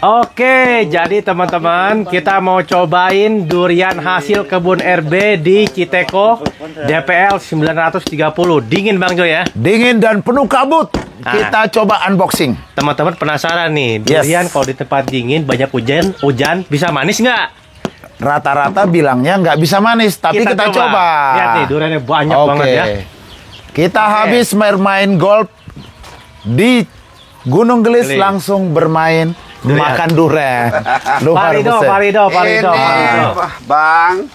Oke, jadi teman-teman kita mau cobain durian hasil kebun RB di Citeko DPL 930. Dingin Bang Jo ya? Dingin dan penuh kabut. Kita coba unboxing. Teman-teman penasaran nih, durian kalau di tempat dingin banyak hujan bisa manis nggak? Rata-rata bilangnya nggak bisa manis, tapi kita coba. Lihat nih, duriannya banyak banget ya. Kita habis bermain golf di Gunung Gelis, langsung bermain makan durian. Parido. Bang,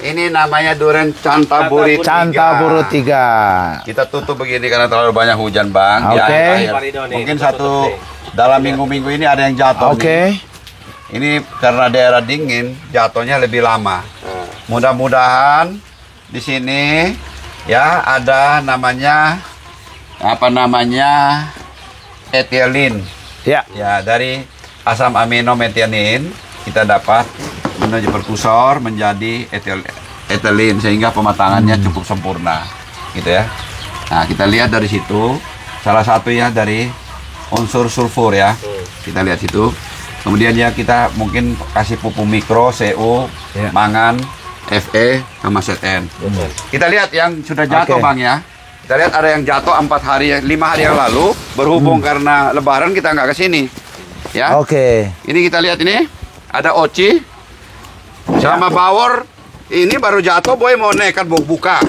ini namanya durian Cantaburi 3. Kita tutup begini karena terlalu banyak hujan, Bang. Oke. Mungkin dalam minggu-minggu ini ada yang jatuh. Oke. Ini karena daerah dingin, jatuhnya lebih lama. Mudah-mudahan di sini ya ada namanya etilen. Ya, dari asam amino metianin kita dapat menuju perkusor menjadi etilen sehingga pematangannya cukup sempurna, gitu ya. Nah, kita lihat dari situ salah satu ya dari unsur sulfur ya. Kita lihat situ. Kemudian ya kita mungkin kasih pupuk mikro, CU, mangan, Fe sama Zn. Kita lihat yang sudah jatuh, Bang ya. Kita lihat ada yang jatuh 5 hari yang lalu. Berhubung karena lebaran kita nggak ke sini. Ya. Oke. Ini kita lihat ini. Ada Oci. Sama Bawor. Ini baru jatuh, Boy mau nekat buka.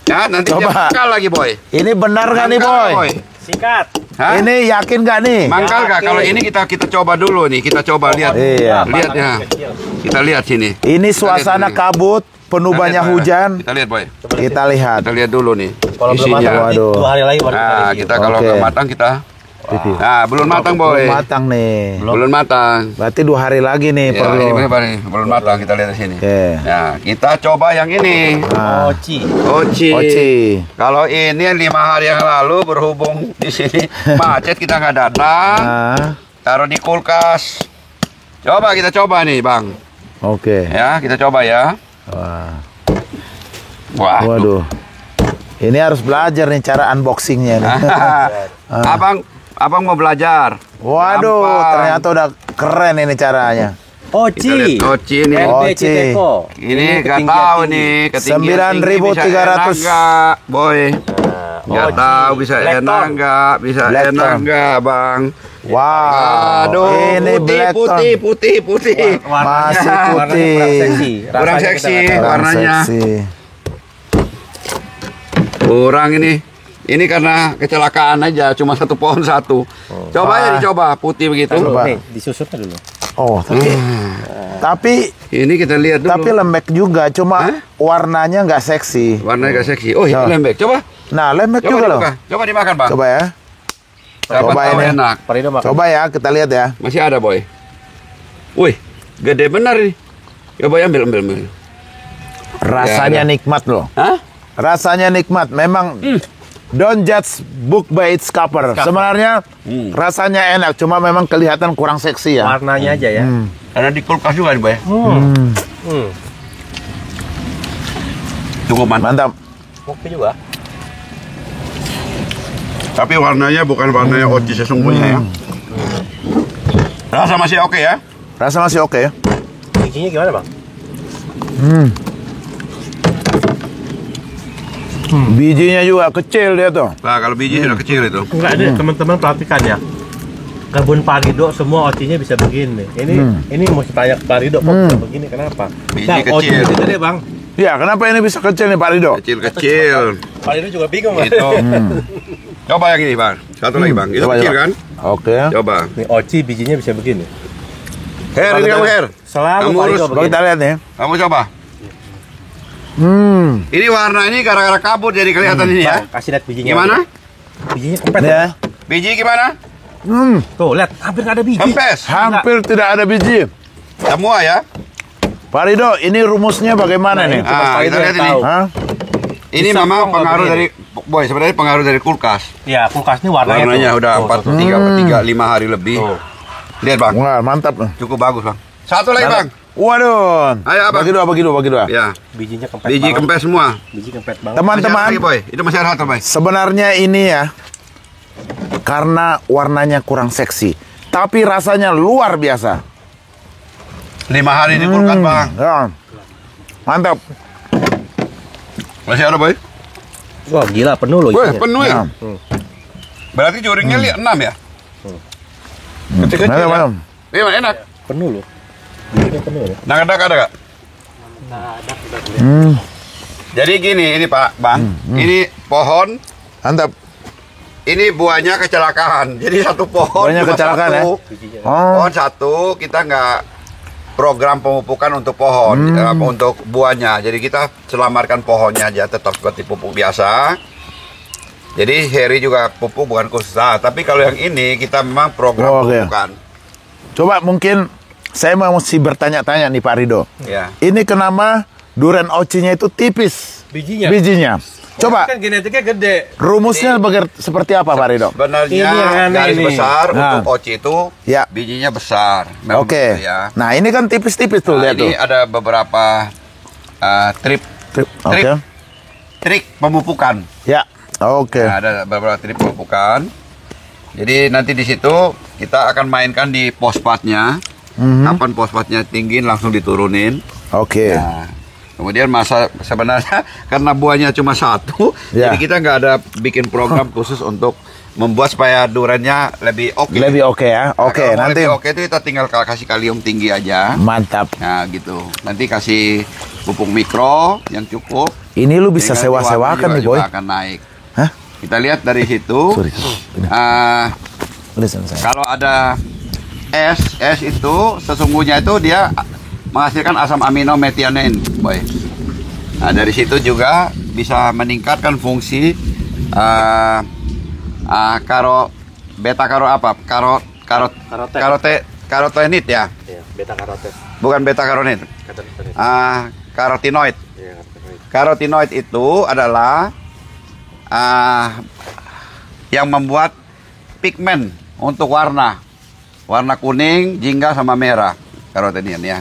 Ya, nanti dia mangkal lagi, Boy. Ini benar nggak nih, Boy? Singkat. Hah? Ini yakin nggak nih? Mangkal nggak? Kalau ini kita coba dulu nih. Kita coba lihat. Lihat ya. Kita lihat sini. Ini suasana kabut. Penuh banyak hujan. Kita lihat, Boy. Kita lihat. Kita lihat dulu nih. Kalau belum matang, 2 hari lagi baru kita kalau nggak matang kita. Nah, belum matang, Boy. Belum matang nih. Belum matang. Berarti 2 hari lagi nih Ya, perlu. ini belum matang, kita lihat di sini. Nah, kita coba yang ini. Oci. Kalau ini 5 hari yang lalu berhubung di sini macet kita nggak datang. Taruh di kulkas. Coba kita coba nih, Bang. Oke. Ya, kita coba ya. Wah. Waduh. Ini harus belajar nih cara unboxingnya nih. Abang mau belajar. Waduh, ternyata udah keren ini caranya. Oci ini. Citeko. Ini nggak tahu nih ketinggian 9.300. Nggak, Boy. Nggak tahu bisa enak nggak, bisa enak nggak, Bang. Wow. Aduh, ini putih. Masih putih. Kurang seksi warnanya. Kurang ini. Ini karena kecelakaan aja, cuma 1 pohon 1. Coba ya dicoba putih begitu. Nih, disusutnya dulu. Oh, tapi ini kita lihat dulu. Tapi lembek juga, cuma warnanya nggak seksi. Warnanya nggak seksi. Oh, ini lembek. Coba. Nah, lembek juga loh. Coba dimakan, Bang. Coba ya. Coba ini enak. Coba ya, kita lihat ya. Masih ada, Boy. Wih, gede benar ini. Coba ambil. Rasanya nikmat loh. Hah? Rasanya nikmat. Memang don't judge book by its cover. Sebenarnya rasanya enak, cuma memang kelihatan kurang seksi ya. Warnanya aja ya. Ada di kulkas juga nih, Boy. Cukup mantap. Kopi juga. Tapi warnanya bukan warnanya Oci sesungguhnya ya. Rasa masih oke ya? Rasa masih oke ya. Bijinya gimana, Bang? Bijinya juga kecil dia tuh. Nah, kalau biji sudah kecil itu. Enggak ada, teman-teman perhatikan ya. Kebun Parido semua ocinya bisa begini. Ini mesti tanya ke Parido kok bisa begini, kenapa? Biji kecil. Oci deh, Bang. Ya, kenapa ini bisa kecil nih Pak Rido? Kecil. Parido juga bingung, Bang. Itu. Coba yang ini, Bang. Satu lagi, Bang. Itu kecil kan? Oke. Coba. Nih oci bijinya bisa begini. Her, ini kamu Her. Selalu kamu Parido urus. begini. Kita lihat nih. Kamu coba. Ini warna ini gara-gara kabut jadi kelihatan ini ya. Kasih lihat bijinya. Gimana? Bijinya kempes Ya. Biji gimana? Tuh, lihat hampir nggak ada biji. Kempes. Hampir tidak ada biji. Semua ya. Pak Rido, ini rumusnya bagaimana nih? Kita lihat ini. Ini Bisa memang kok pengaruh begini. dari Boy, sebenarnya pengaruh dari kulkas. Ya, kulkas ini warnanya Udah 5 hari lebih. Lihat, Bang. Wah, mantap. Cukup bagus, Bang. Satu lagi, Bang. Waduh. Ayo, Abang. Bagi dua. Ya. Bijinya kempes. Biji banget. kempes semua. Biji kempes banget. Teman-teman, Masih ada lagi, Boy. Itu masih ada satu, Boy. sebenarnya ini ya karena warnanya kurang seksi. tapi rasanya luar biasa. 5 hari di kulkas, Bang. Ya. Mantap. Masih ada, Boy? Wah, gila penuh loh Wih, isinya. penuh ya? Ya. Berarti juringnya 6 ya? Kecil-kecil Mantap, ya? mantap. Iya, enak. Penuh loh. Isinya penuh ya. Nangkadak ada gak? Hmm, Jadi gini, ini Pak, Bang. Ini pohon, mantap. ini buahnya kecelakaan. Jadi satu pohon Buahnya cuma kecelakaan, satu. Oh, Pohon satu, kita nggak program pemupukan untuk pohon, untuk buahnya. Jadi kita selamatkan pohonnya aja, tetap seperti pupuk biasa. Jadi Heri juga pupuk bukan khusus. Nah, tapi kalau yang ini kita memang program Oh, oke. pemupukan. coba mungkin saya mau mesti bertanya-tanya nih Pak Rido. Ya. Ini kenapa durian oci-nya itu tipis Bijinya. bijinya? Coba Kan genetiknya gede. rumusnya seperti apa Pak Rido? Sebenarnya Ini yang aneh garis ini. besar Nah. untuk oci itu Ya. bijinya besar. Memang Oke. begitu ya. Nah ini kan tipis-tipis tuh, Nah, lihat tuh. ini ada beberapa trik Oke. trik pemupukan. Ya. Oke. Nah, ada beberapa trik pemupukan. Jadi nanti di situ kita akan mainkan di fosfatnya. Kapan fosfatnya tinggi langsung diturunin. Oke. Nah, kemudian masa sebenarnya karena buahnya cuma satu, Ya. jadi kita nggak ada bikin program khusus untuk membuat supaya duriannya lebih oke. Lebih oke ya. Nah, Oke, kalau mau nanti lebih oke itu kita tinggal kasih kalium tinggi aja. mantap. Nah gitu. Nanti kasih pupuk mikro yang cukup. Ini lu bisa Sehingga sewa-sewakan warnanya nih, Boy. juga akan naik. Hah? Kita lihat dari situ. Sorry. Listen, saya. Kalau ada es itu sesungguhnya itu dia menghasilkan asam amino methionine, Boy. Nah, dari situ juga bisa meningkatkan fungsi karotenit ya, Iya, beta karoten. bukan beta karotenit. Karotinoid. Karotinoid itu adalah yang membuat pigmen untuk warna kuning, jingga sama merah, karotenoid ya.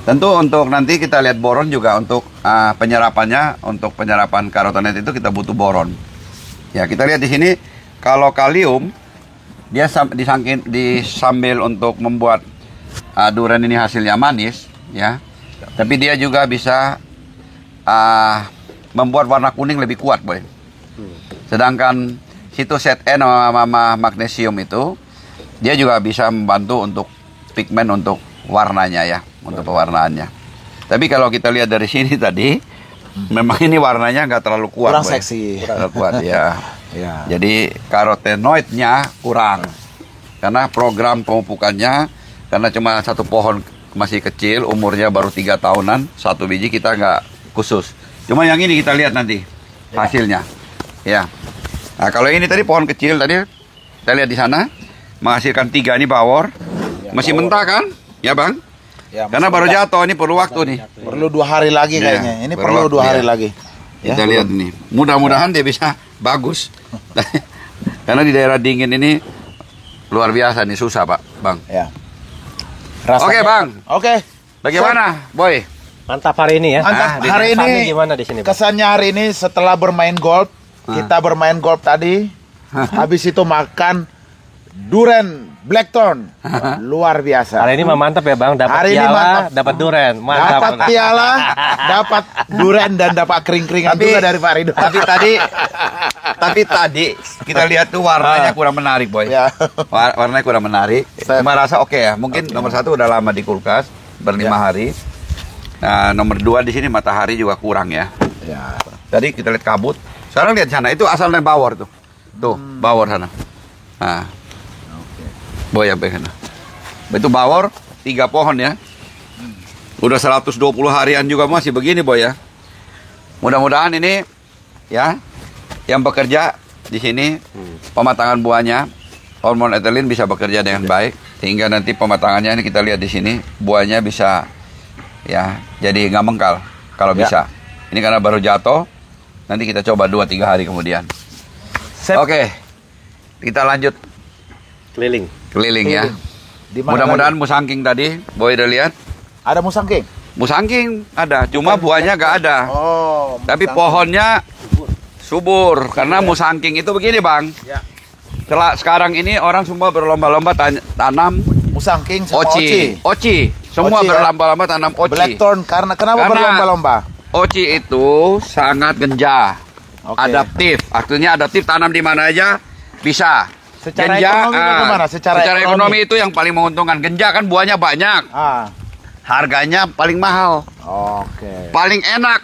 Tentu untuk nanti kita lihat boron juga untuk penyerapannya, untuk penyerapan karotenoid itu kita butuh boron. Ya kita lihat di sini kalau kalium dia disambil untuk membuat durian ini hasilnya manis, ya. Tapi dia juga bisa membuat warna kuning lebih kuat, Boy. Sedangkan Cytoset N sama magnesium itu dia juga bisa membantu untuk pigmen untuk warnanya ya, untuk pewarnaannya. Tapi kalau kita lihat dari sini tadi, memang ini warnanya nggak terlalu kuat, Kurang Boy. seksi. Terlalu kuat ya. Ya. Jadi karotenoidnya kurang karena program pemupukannya karena cuma satu pohon masih kecil, umurnya baru 3 tahunan, satu biji kita nggak khusus. Cuma yang ini kita lihat nanti hasilnya. Ya. Nah kalau ini tadi pohon kecil tadi kita lihat di sana menghasilkan 3 ini bawor, masih mentah kan? Ya bang. Ya, Karena baru jatuh ini perlu waktu nih. Perlu 2 hari lagi Ya, kayaknya. Ini perlu perlu 2 waktu, hari ya. lagi. Kita lihat nih. Mudah-mudahan dia bisa bagus. Karena di daerah dingin ini luar biasa nih, susah Pak, Bang. Ya. Oke, Bang. Oke. Bagaimana, Boy? Mantap hari ini ya. Mantap. di Hari kesannya ini gimana di sini, Bang? kesannya hari ini setelah bermain golf, kita bermain golf tadi, habis itu makan durian blackthorn. Luar biasa. Hari ini mah mantap ya Bang, dapat Hari ini piala, mantap. dapat duren. Mantap. Dapat mantap. piala, dapat durian dan dapat kering-keringan Tapi- juga dari Pak Rido. Tapi tadi kita lihat tuh warnanya kurang menarik, Boy. Ya. Warnanya kurang menarik. Cuma rasa oke ya. Mungkin nomor 1 udah lama di kulkas, berlima hari. Nah, nomor 2 di sini matahari juga kurang ya. Ya. Tadi kita lihat kabut. Sekarang lihat sana, itu asalnya bawor tuh. Tuh, bawor sana. Nah. Boy sampai sana. Itu bawor 3 pohon ya. Udah 120 harian juga masih begini, Boy ya. Mudah-mudahan ini ya yang bekerja di sini pematangan buahnya hormon ethylene bisa bekerja dengan baik sehingga nanti pematangannya ini kita lihat di sini buahnya bisa ya jadi nggak mengkal kalau Ya. bisa. Ini karena baru jatuh. Nanti kita coba 2-3 hari kemudian. Sip. Oke. Kita lanjut Keliling. keliling ya. Di mana Mudah-mudahan lagi? musangking tadi, Boy udah lihat. Ada musangking. Musangking ada, cuma buahnya nggak ada. Oh. Tapi musangking. pohonnya subur karena musangking itu begini bang. Ya. sekarang ini orang semua berlomba-lomba tanam Musangking sama Oci. Oci. Semua Oci, ya? berlomba-lomba tanam Oci. Blackthorn kenapa Karena berlomba-lomba? Oci itu sangat genjah. Oke. Adaptif. Artinya adaptif, tanam di mana aja bisa. Secara ekonomi bagaimana? Secara ekonomi itu yang paling menguntungkan. Genjah kan buahnya banyak. Harganya paling mahal. Oke. Paling enak.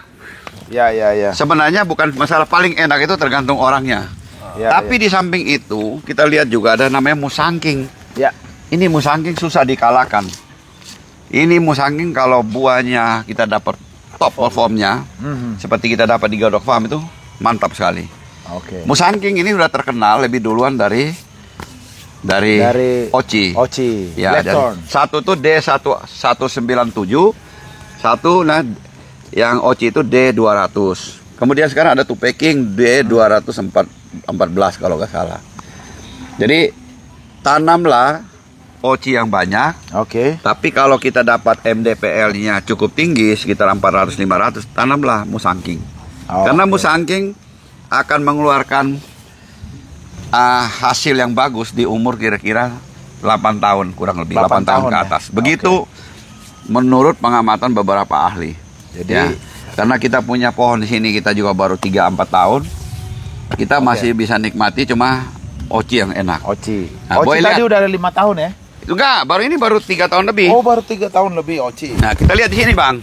Ya. Sebenarnya bukan masalah paling enak, itu tergantung orangnya. Tapi di samping itu kita lihat juga ada namanya musangking. Ya. Ini musangking susah dikalahkan. Ini musangking kalau buahnya kita dapat top performnya, seperti kita dapat di Godok Farm itu mantap sekali. Oke. Musangking ini sudah terkenal lebih duluan dari Oci. Ya, Blackthorn. satu tuh D197, satu yang Oci itu D200. Kemudian sekarang ada Tupeking D214 kalau nggak salah. Jadi tanamlah Oci yang banyak. Oke. Tapi kalau kita dapat MDPL-nya cukup tinggi, sekitar 400-500, tanamlah musangking. Karena musangking akan mengeluarkan hasil yang bagus di umur kira-kira 8 tahun, kurang lebih 8 tahun ke atas. Begitu menurut pengamatan beberapa ahli. Jadi karena kita punya pohon di sini, kita juga baru 3-4 tahun, kita masih bisa nikmati, cuma Oci yang enak. Oci. Nah, Oci tadi udah ada 5 tahun ya? Enggak, baru 3 tahun lebih. Oh, baru 3 tahun lebih Oci. Nah, kita lihat di sini, Bang.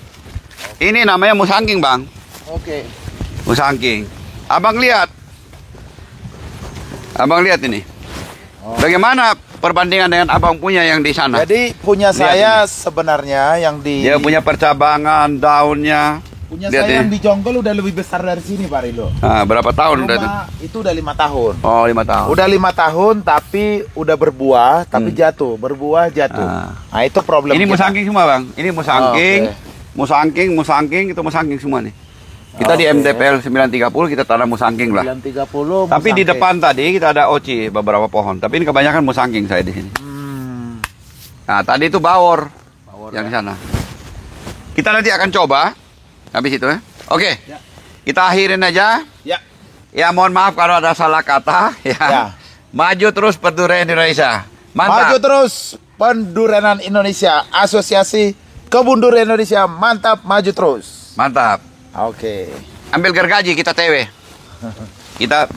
Ini namanya musangking, Bang. Oke. Musangking. Abang lihat ini. Bagaimana perbandingan dengan abang punya yang di sana? Jadi punya saya sebenarnya yang di Dia punya percabangan, daunnya. punya Lihat saya ini. yang di Jonggol udah lebih besar dari sini, Pak Rido. Nah, berapa tahun udah itu? Itu udah 5 tahun. Oh, 5 tahun. Udah 5 tahun tapi udah berbuah tapi jatuh, berbuah jatuh. Nah, itu problem Ini kita. musangking semua, Bang. Ini musangking, Oke. musangking, itu musangking semua nih. Kita di MDPL 930 kita tanam musangking lah. 930. Tapi di depan tadi kita ada Oci beberapa pohon. Tapi ini kebanyakan musangking saya di sini. Nah, tadi itu bawor yang di sana. Kita nanti akan coba habis itu ya. Oke. Kita akhirin aja. Ya. Ya, mohon maaf kalau ada salah kata ya. Maju terus Pendurian Indonesia. Mantap. Maju terus Pendurian Indonesia, Asosiasi Kebun Durian Indonesia, mantap, maju terus. Mantap. Oke. Ambil gergaji kita TW. Kita